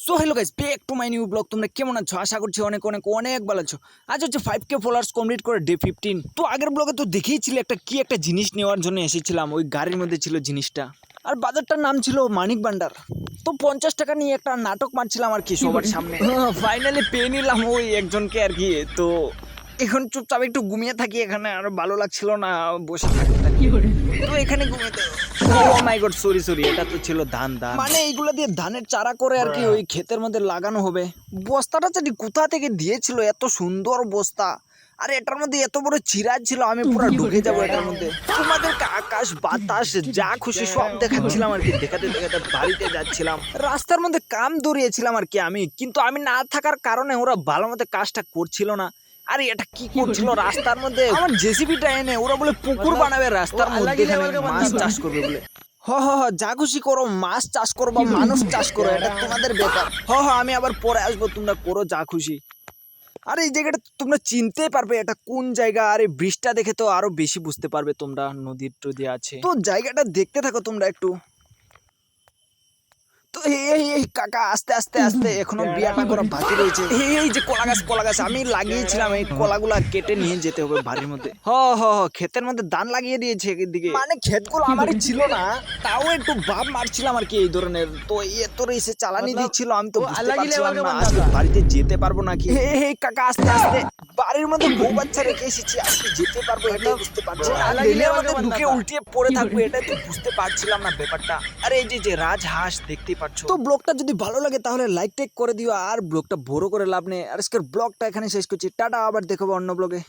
So hello guys, back to my new blog. তোমরা কেমন আছো? আশা করছি অনেক অনেক অনেক ভালো আছো। আজ হচ্ছে 5K ফলোয়ার্স কমপ্লিট করে ডে 15। তো আগের ব্লগে তো দেখেইছিলে একটা জিনিস নেওয়ার জন্য এসেছিলাম, ওই গাড়ির মধ্যে ছিল জিনিসটা, আর বাজারটার নাম ছিল মানিক ভান্ডার। তো 50 টাকা নিয়ে একটা নাটক মারছিলাম আর কি সবার সামনে। ফাইনালি পেয়ে নিলাম ওই একজনকে আর কি। তো এখন চুপচাপ একটু ঘুমিয়ে থাকি এখানে, আর ভালো লাগছিল না বসে থাকতে। তো এখানে ঘুমিয়ে ও মাই গড, সরি, এটা তো ছিল ধান মানে এইগুলো দিয়ে ধানের চারা করে আর কি ওই ক্ষেতের মধ্যে লাগানো হবে। বস্তাটা জানি কোথা থেকে দিয়েছিল, এত সুন্দর বস্তা, আর এটার মধ্যে এত বড় চিরাজ ছিল, আমি পুরো ঢুকে যাবো এটার মধ্যে। তোমাদেরকে আকাশ বাতাস যা খুশি সব দেখাচ্ছিলাম আর কি। দেখাতে দেখাতে বাড়িতে যাচ্ছিলাম, রাস্তার মধ্যে কাম দৌড়িয়েছিলাম আর কি আমি, কিন্তু আমি না থাকার কারণে ওরা ভালো মতো কাজটা করছিল না। আরে এটা কি করছিল রাস্তার মধ্যে? আমার জেসিবিটা এনে ওরা বলে পুকুর বানাবে রাস্তার মধ্যে, মাছ চাষ করবে বলে। হ যা খুশি করো, মাছ চাষ করো বা মানুষ চাষ করো, এটা তোমাদের ব্যাপার। আমি আবার পরে আসবো, তোমরা করো যা খুশি। আরে এই জায়গাটা তোমরা চিনতেই পারবে এটা কোন জায়গা, আর এই ব্রিজটা দেখে তো আরো বেশি বুঝতে পারবে তোমরা, নদীর টদি আছে তো। জায়গাটা দেখতে থাকো তোমরা একটু। তো এই কাকা আস্তে আস্তে আস্তে, এখনো বিয়াটা করা বাকি রয়েছে। এই যে কলা গাছ আমি লাগিয়েছিলাম, এই কলাগুলা কেটে নিয়ে যেতে হবে বাড়ির মধ্যে। ক্ষেতের মধ্যে ধান লাগিয়ে দিয়েছে এদিকে, মানে ক্ষেতগুলো আমারই ছিল না, তাও একটু ভাব মারছিলাম আর কি এই ধরনের। তো এত এসে চালানি দিচ্ছিল, আমি তো বুঝতে পারছিলাম না আজকে বাড়িতে যেতে পারবো নাকি। এই কাকা আস্তে আস্তে, বাড়ির মধ্যে বউ বাচ্চা রেখে এসেছি, আজকে যেতে পারবো এটাই বুঝতে পারছি না। রেলের মধ্যে ঢুকে উল্টিয়ে পড়ে থাকবো, এটা তো বুঝতে পারছিলাম না ব্যাপারটা। আরে এই যে রাজহাঁস দেখতেই পাচ্ছ। তো ব্লগটা যদি ভালো লাগে তাহলে লাইক টেক করে দিও, আর ব্লগটা বড় করে লাভ নেই। আর আজকের ব্লগটা এখানে শেষ করছি, টাটা, আবার দেখাবো অন্য ব্লগে।